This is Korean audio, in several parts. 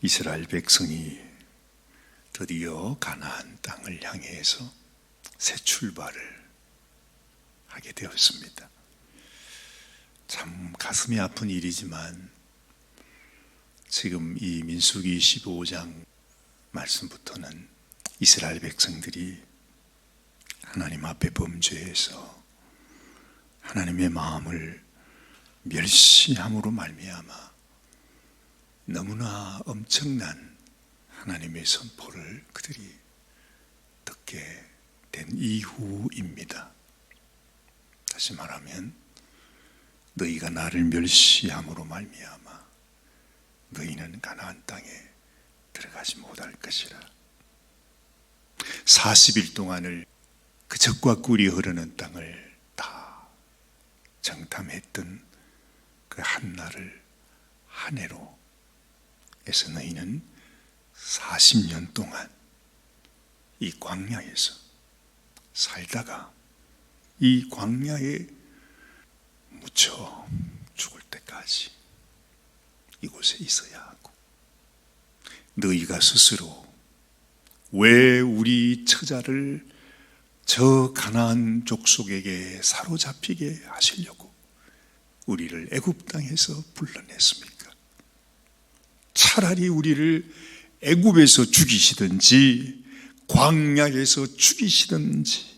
이스라엘 백성이 드디어 가나안 땅을 향해서 새 출발을 하게 되었습니다. 참 가슴이 아픈 일이지만 지금 이 민수기 15장 말씀부터는 이스라엘 백성들이 하나님 앞에 범죄해서 하나님의 마음을 멸시함으로 말미암아 너무나 엄청난 하나님의 선포를 그들이 듣게 된 이후입니다. 다시 말하면 너희가 나를 멸시함으로 말미암아 너희는 가나안 땅에 들어가지 못할 것이라. 40일 동안을 그 젖과 꿀이 흐르는 땅을 다 정탐했던 그 한날을 한 해로 해서 너희는 40년 동안 이 광야에서 살다가 이 광야에 묻혀 죽을 때까지 이곳에 있어야 하고, 너희가 스스로 왜 우리 처자를 저 가나안 족속에게 사로잡히게 하시려고 우리를 애굽 땅에서 불러냈습니까? 차라리 우리를 애굽에서 죽이시든지 광야에서 죽이시든지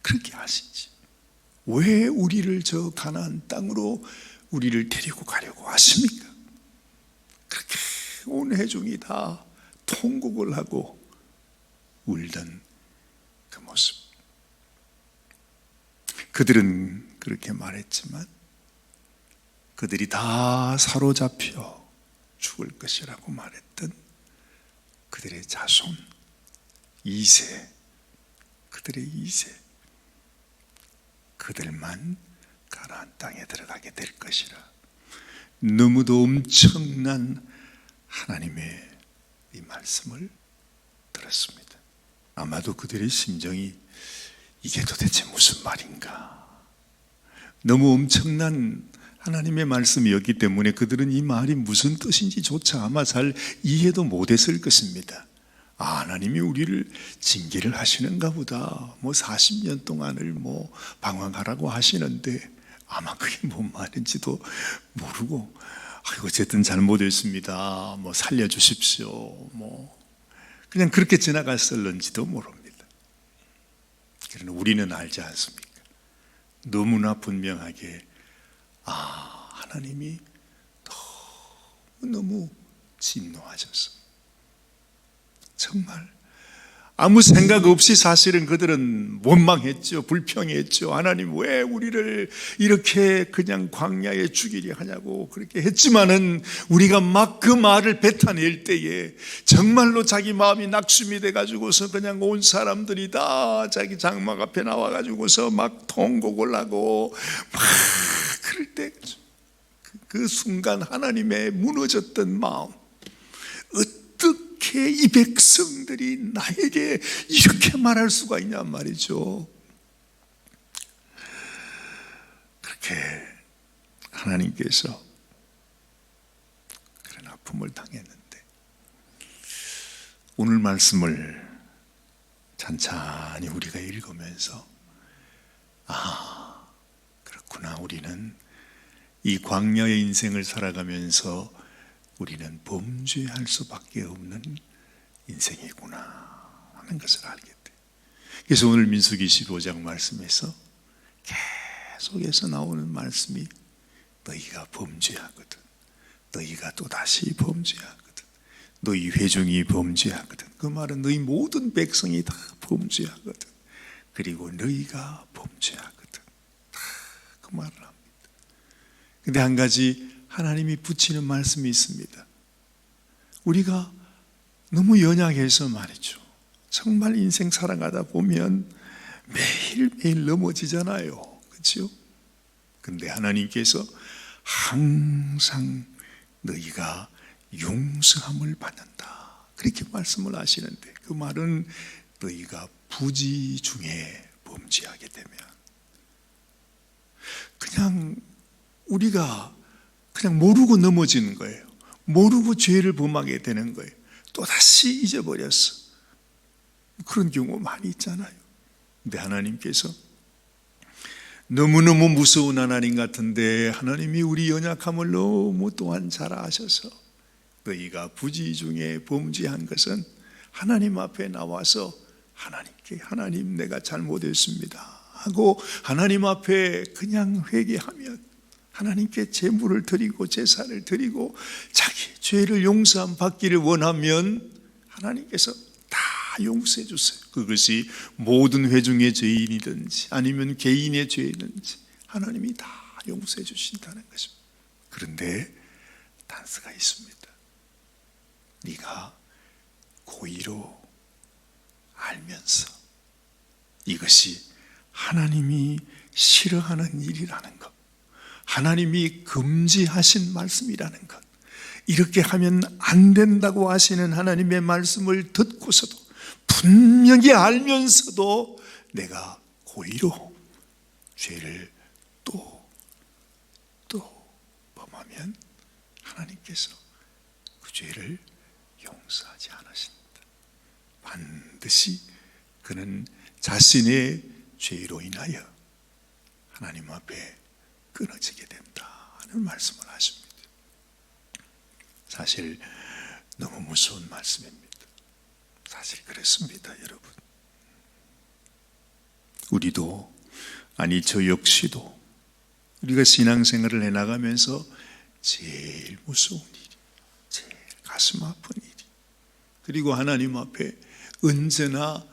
그렇게 하시지, 왜 우리를 저 가나안 땅으로 우리를 데리고 가려고 하십니까? 그렇게 온 회중이 다 통곡을 하고 울던 그 모습. 그들은 그렇게 말했지만 그들이 다 사로잡혀 죽을 것이라고 말했던 그들의 자손 2세, 그들의 2세, 그들만 가나안 땅에 들어가게 될 것이라. 너무도 엄청난 하나님의 이 말씀을 들었습니다. 아마도 그들의 심정이 이게 도대체 무슨 말인가, 너무 엄청난 하나님의 말씀이었기 때문에 그들은 이 말이 무슨 뜻인지조차 아마 잘 이해도 못했을 것입니다. 하나님이 우리를 징계를 하시는가 보다, 40년 동안을 방황하라고 하시는데 아마 그게 뭔 말인지도 모르고, 어쨌든 잘못했습니다, 살려주십시오, 그냥 그렇게 지나갔을런지도 모릅니다. 그러나 우리는 알지 않습니까? 너무나 분명하게 하나님이 너무 진노하셨어. 정말 아무 생각 없이 사실은 그들은 원망했죠. 불평했죠. 하나님 왜 우리를 이렇게 그냥 광야에 죽이려 하냐고 그렇게 했지만은 우리가 막 그 말을 뱉어낼 때에 정말로 자기 마음이 낙심이 돼가지고서 그냥 온 사람들이 다 자기 장막 앞에 나와가지고서 막 통곡을 하고 막 그럴 때 그 순간 하나님의 무너졌던 마음, 어떻게 이 백성들이 나에게 이렇게 말할 수가 있냐 말이죠. 그렇게 하나님께서 그런 아픔을 당했는데, 오늘 말씀을 찬찬히 우리가 읽으면서 그렇구나, 우리는 이 광야의 인생을 살아가면서 우리는 범죄할 수밖에 없는 인생이구나 하는 것을 알게 돼. 그래서 오늘 민수기 15장 말씀에서 계속해서 나오는 말씀이 너희가 범죄하거든, 너희가 또다시 범죄하거든, 너희 회중이 범죄하거든, 그 말은 너희 모든 백성이 다 범죄하거든, 그리고 너희가 범죄하거든, 다 그 말을 합니다. 근데 한 가지 하나님이 붙이는 말씀이 있습니다. 우리가 너무 연약해서 말이죠, 정말 인생 살아가다 보면 매일매일 넘어지잖아요, 그렇죠? 근데 하나님께서 항상 너희가 용서함을 받는다 그렇게 말씀을 하시는데, 그 말은 너희가 부지 중에 범죄하게 되면, 그냥 우리가 그냥 모르고 넘어지는 거예요. 모르고 죄를 범하게 되는 거예요. 또다시 잊어버렸어. 그런 경우 많이 있잖아요. 근데 하나님께서 너무너무 무서운 하나님 같은데 하나님이 우리 연약함을 너무 또한 잘 아셔서 너희가 부지 중에 범죄한 것은 하나님 앞에 나와서 하나님께 하나님 내가 잘못했습니다 하고 하나님 앞에 그냥 회개하면 하나님께 제물을 드리고 제사를 드리고 자기 죄를 용서함 받기를 원하면 하나님께서 다 용서해 주세요. 그것이 모든 회중의 죄인이든지 아니면 개인의 죄이든지 하나님이 다 용서해 주신다는 것입니다. 그런데 단서가 있습니다. 네가 고의로 알면서 이것이 하나님이 싫어하는 일이라는 것, 하나님이 금지하신 말씀이라는 것, 이렇게 하면 안 된다고 하시는 하나님의 말씀을 듣고서도 분명히 알면서도 내가 고의로 죄를 또 범하면 하나님께서 그 죄를 용서하지 않으신다. 반드시 그는 자신의 죄로 인하여 하나님 앞에 끊어지게 된다는 말씀을 하십니다. 사실 너무 무서운 말씀입니다. 사실 그렇습니다, 여러분. 우리도 아니 저 역시도 우리가 신앙생활을 해나가면서 제일 무서운 일이, 제일 가슴 아픈 일이, 그리고 하나님 앞에 언제나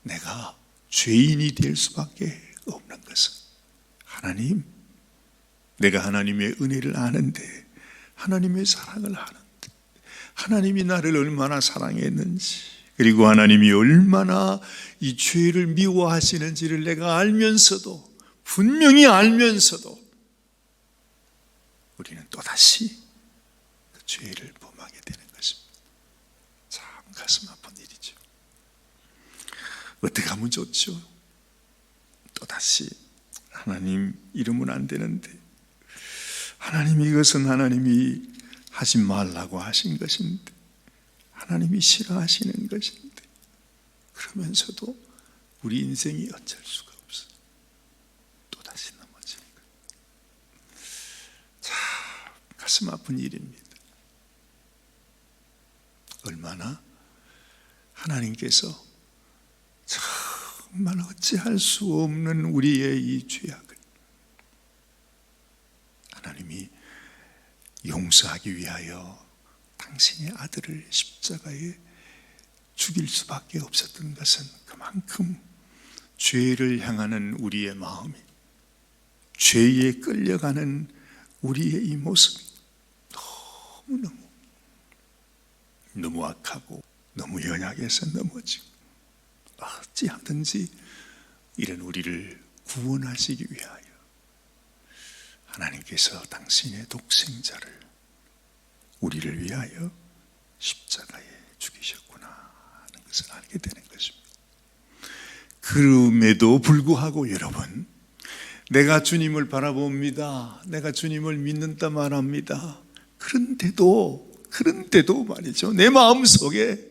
내가 죄인이 될 수밖에 없는 것은 하나님, 내가 하나님의 은혜를 아는데, 하나님의 사랑을 아는데, 하나님이 나를 얼마나 사랑했는지, 그리고 하나님이 얼마나 이 죄를 미워하시는지를 내가 알면서도, 분명히 알면서도 우리는 또다시 그 죄를 범하게 되는 것입니다. 참 가슴 아픈 일이죠. 어떻게 하면 좋죠? 또다시 하나님 이러면 안 되는데, 하나님 이것은 하나님이 하지 말라고 하신 것인데, 하나님이 싫어하시는 것인데, 그러면서도 우리 인생이 어쩔 수가 없어. 또다시 넘어지는 거예요. 참 가슴 아픈 일입니다. 얼마나 하나님께서 정말 어찌할 수 없는 우리의 이 죄악을 하나님이 용서하기 위하여 당신의 아들을 십자가에 죽일 수밖에 없었던 것은 그만큼 죄를 향하는 우리의 마음이, 죄에 끌려가는 우리의 이 모습이 너무 악하고 너무 연약해서 넘어지고 어찌하든지 이런 우리를 구원하시기 위하여 하나님께서 당신의 독생자를 우리를 위하여 십자가에 죽이셨구나 하는 것을 알게 되는 것입니다. 그럼에도 불구하고 여러분, 내가 주님을 바라봅니다, 내가 주님을 믿는다 말합니다. 그런데도 말이죠, 내 마음속에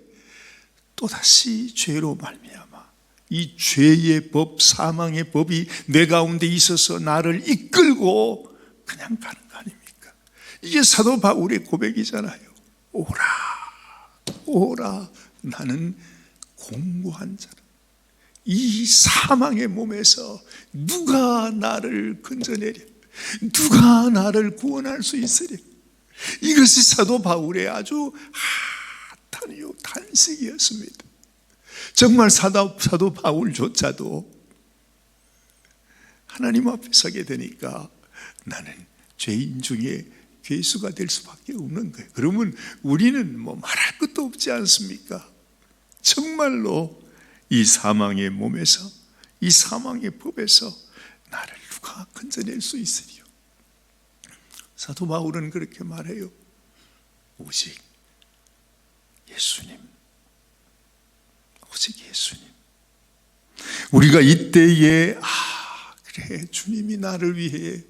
또다시 죄로 말미암아 이 죄의 법, 사망의 법이 내 가운데 있어서 나를 이끌고 그냥 가는 거 아닙니까? 이게 사도 바울의 고백이잖아요. 오라 나는 공고한 자라. 이 사망의 몸에서 누가 나를 건져내랴, 누가 나를 구원할 수 있으랴. 이것이 사도 바울의 아주 핫한 탄식이었습니다. 정말 사도 바울조차도 하나님 앞에 서게 되니까 나는 죄인 중에 괴수가 될 수밖에 없는 거예요. 그러면 우리는 뭐 말할 것도 없지 않습니까? 정말로 이 사망의 몸에서, 이 사망의 법에서 나를 누가 건져낼 수 있으리요? 사도 바울은 그렇게 말해요. 오직 예수님, 오직 예수님. 우리가 이때에 그래 주님이 나를 위해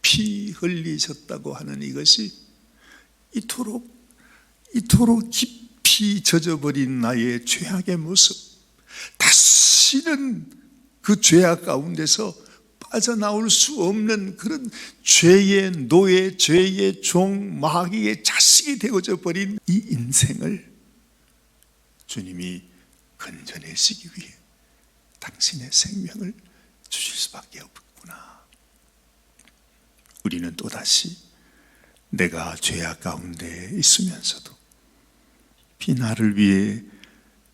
피 흘리셨다고 하는 이것이 이토록 이토록 깊이 젖어버린 나의 죄악의 모습, 다시는 그 죄악 가운데서 빠져나올 수 없는 그런 죄의 노예, 죄의 종, 마귀의 자식이 되어져 버린 이 인생을 주님이 건져내시기 위해 당신의 생명을 주실 수밖에 없구나. 우리는 또다시 내가 죄악 가운데 있으면서도 나를 위해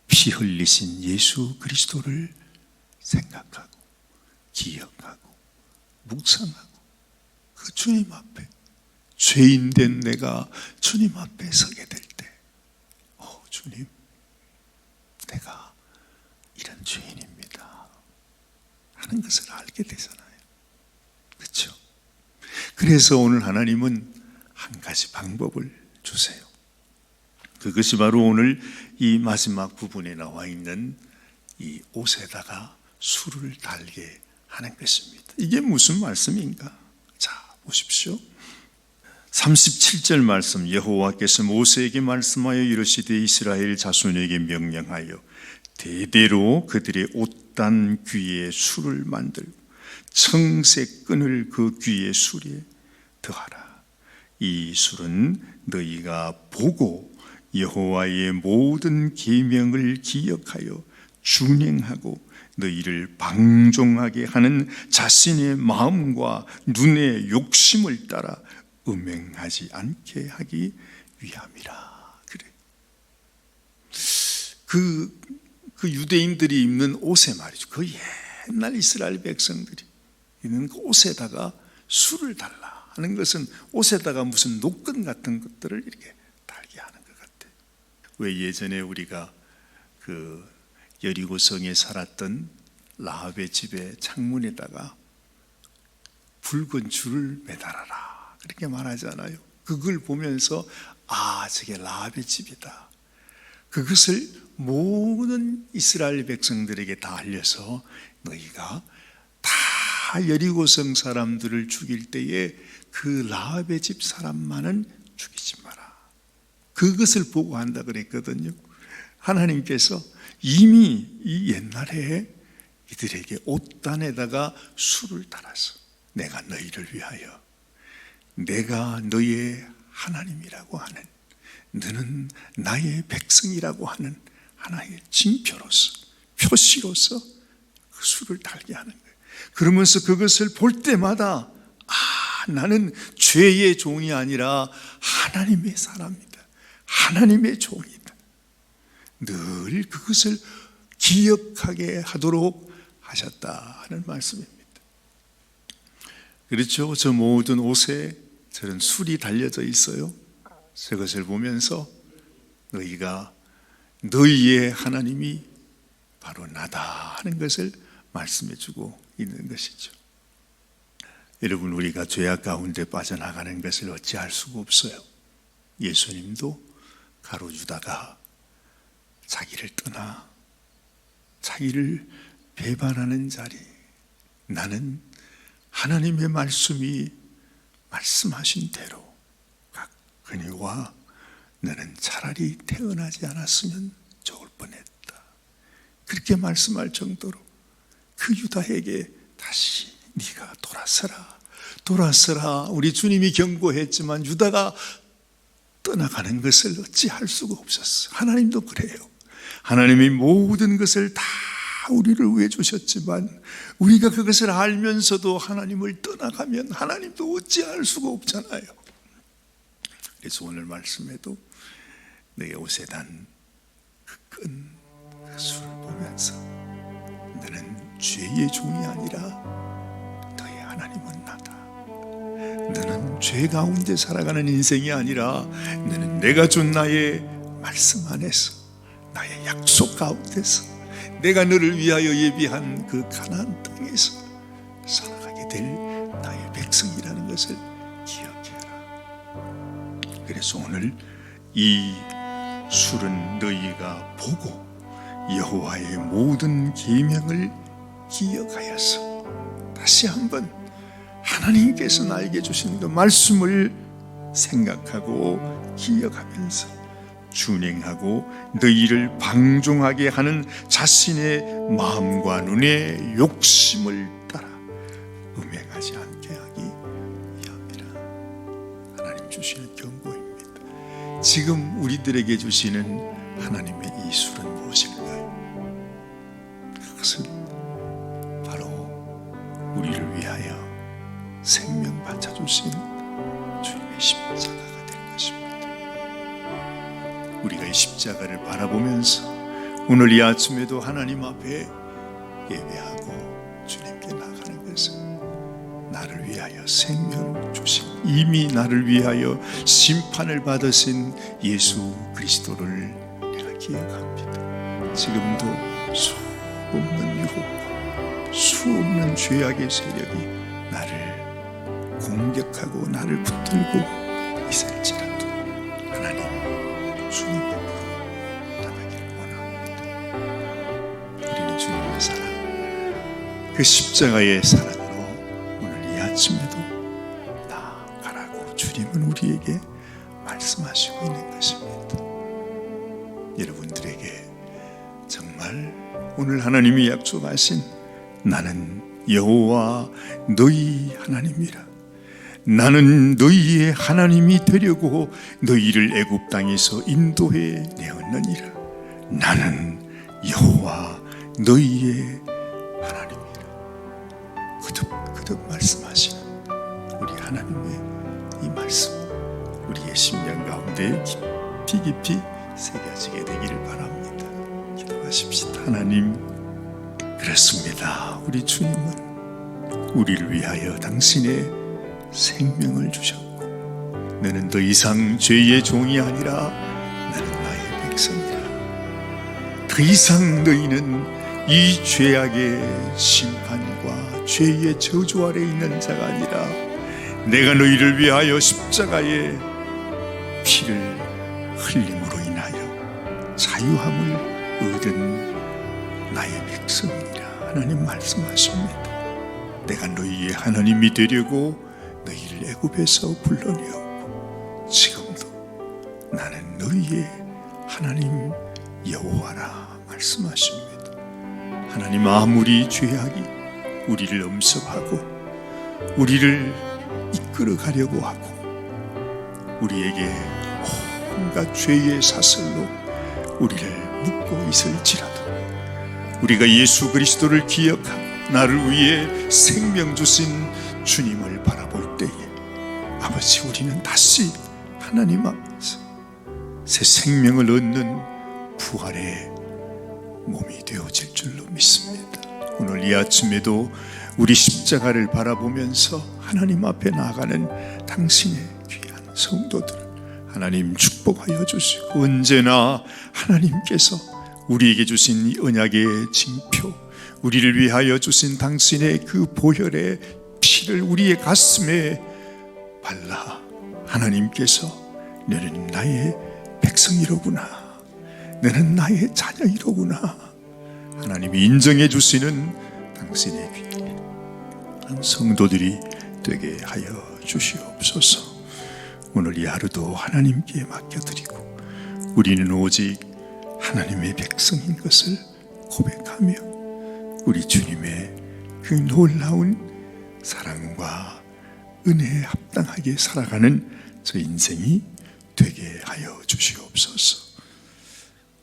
피 흘리신 예수 그리스도를 생각하고 기억하고 묵상하고 그 주님 앞에, 죄인된 내가 주님 앞에 서게 될 때, 주님, 내가 이런 죄인입니다 하는 것을 알게 되잖아요. 그렇죠? 그래서 오늘 하나님은 한 가지 방법을 주세요. 그것이 바로 오늘 이 마지막 부분에 나와 있는 이 옷에다가 술을 달게 하는 것입니다. 이게 무슨 말씀인가? 자, 보십시오. 37절 말씀, 여호와께서 모세에게 말씀하여 이르시되 이스라엘 자손에게 명령하여 대대로 그들의 옷단 귀에 술을 만들고 청색 끈을 그 귀의 술에 더하라. 이 술은 너희가 보고 여호와의 모든 계명을 기억하여 준행하고 너희를 방종하게 하는 자신의 마음과 눈의 욕심을 따라 음행하지 않게 하기 위함이라. 그래. 그 유대인들이 입는 옷에 말이죠. 그 옛날 이스라엘 백성들이 입는 그 옷에다가 술을 달라 하는 것은 옷에다가 무슨 노끈 같은 것들을 이렇게 달게 하는 것 같아요. 왜 예전에 우리가 그 여리고성에 살았던 라합의 집의 창문에다가 붉은 줄을 매달아라 그렇게 말하잖아요. 그걸 보면서 저게 라합의 집이다. 그것을 모든 이스라엘 백성들에게 다 알려서 너희가 다 여리고성 사람들을 죽일 때에 그 라합의 집 사람만은 죽이지 마라. 그것을 보고 한다 그랬거든요. 하나님께서 이미 이 옛날에 이들에게 옷단에다가 술을 달아서 내가 너희를 위하여 내가 너의 하나님이라고 하는, 너는 나의 백성이라고 하는 하나의 징표로서, 표시로서 그 술을 달게 하는 거예요. 그러면서 그것을 볼 때마다 나는 죄의 종이 아니라 하나님의 사람이다, 하나님의 종이다, 늘 그것을 기억하게 하도록 하셨다 하는 말씀입니다. 그렇죠? 저 모든 옷에 저런 술이 달려져 있어요. 저것을 보면서 너희가 너희의 하나님이 바로 나다 하는 것을 말씀해 주고 있는 것이죠. 여러분, 우리가 죄악 가운데 빠져나가는 것을 어찌할 수가 없어요. 예수님도 가로주다가 자기를 떠나 자기를 배반하는 자리, 나는 하나님의 말씀이 말씀하신 대로 그니와 너는 차라리 태어나지 않았으면 좋을 뻔했다, 그렇게 말씀할 정도로 그 유다에게 다시 네가 돌아서라 우리 주님이 경고했지만 유다가 떠나가는 것을 어찌할 수가 없었어. 하나님도 그래요. 하나님이 모든 것을 다 우리를 위해 주셨지만 우리가 그것을 알면서도 하나님을 떠나가면 하나님도 어찌할 수가 없잖아요. 그래서 오늘 말씀에도 내 옷에 단 그 끈, 그 술을 보면서 너는 죄의 종이 아니라 너의 하나님은 나다. 너는 죄 가운데 살아가는 인생이 아니라 너는 내가 준 나의 말씀 안에서, 나의 약속 가운데서, 내가 너를 위하여 예비한 그 가나안 땅에서 살아가게 될 나의 백성이라는 것을 기억해라. 그래서 오늘 이 술은 너희가 보고 여호와의 모든 계명을 기억하여서, 다시 한번 하나님께서 나에게 주신 그 말씀을 생각하고 기억하면서 준행하고 너희를 방종하게 하는 자신의 마음과 눈의 욕심을 따라 음행하지 않게 하기 위함이라. 하나님 주시는 경고입니다. 지금 우리들에게 주시는 하나님의 이 술은 무엇일까요? 그것은 바로 우리를 위하여 생명 바쳐주신 주님의 십자가가 될 것입니다. 우리가 이 십자가를 바라보면서 오늘 이 아침에도 하나님 앞에 예배하고 주님께 나가는 것은 나를 위하여 생명을 주신, 이미 나를 위하여 심판을 받으신 예수 그리스도를 내가 기억합니다. 지금도 수없는 유혹과 수없는 죄악의 세력이 나를 공격하고 나를 붙들고 있을지라도 하나님 주님 앞으로 나가기를 원합니다. 우리는 주님의 사랑, 그 십자가의 사랑으로 오늘 이 아침에도 나아가라고 주님은 우리에게 말씀하시고 있는 것입니다. 여러분들에게 정말 오늘 하나님이 약속하신 나는 여호와 너희 하나님이라, 나는 너희의 하나님이 되려고 너희를 애굽 땅에서 인도해 내었느니라, 나는 여호와 너희의 하나님이라. 거듭 말씀하시는 우리 하나님의 이 말씀, 우리의 심령 가운데 깊이 새겨지게 되기를 바랍니다. 기도하십시다. 하나님, 그렇습니다. 우리 주님은 우리를 위하여 당신의 생명을 주셨고, 너는 더 이상 죄의 종이 아니라 나는 나의 백성이라. 더 이상 너희는 이 죄악의 심판과 죄의 저주 아래 있는 자가 아니라 내가 너희를 위하여 십자가에 피를 흘림으로 인하여 자유함을 얻은 나의 백성이라. 하나님 말씀하십니다. 내가 너희의 하나님이 되려고 너희를 애굽에서 불러내었고 지금도 나는 너희의 하나님 여호와라 말씀하십니다. 하나님, 아무리 죄악이 우리를 엄습하고 우리를 이끌어 가려고 하고 우리에게 온갖 죄의 사슬로 우리를 묶고 있을지라도 우리가 예수 그리스도를 기억하고 나를 위해 생명 주신 주님을 바라볼 때에 아버지, 우리는 다시 하나님 앞에서 새 생명을 얻는 부활의 몸이 되어질 줄로 믿습니다. 오늘 이 아침에도 우리 십자가를 바라보면서 하나님 앞에 나아가는 당신의 귀한 성도들을 하나님 축복하여 주시고, 언제나 하나님께서 우리에게 주신 이 언약의 징표, 우리를 위하여 주신 당신의 그 보혈의 피를 우리의 가슴에 발라 하나님께서 너는 나의 백성이로구나, 너는 나의 자녀이로구나 하나님이 인정해 주시는 당신의 귀한 성도들이 되게 하여 주시옵소서. 오늘 이 하루도 하나님께 맡겨드리고 우리는 오직 하나님의 백성인 것을 고백하며 우리 주님의 그 놀라운 사랑과 은혜에 합당하게 살아가는 저 인생이 되게 하여 주시옵소서.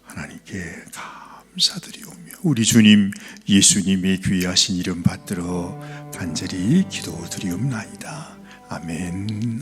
하나님께 감사드리오며 우리 주님 예수님의 귀하신 이름 받들어 간절히 기도드리옵나이다. 아멘.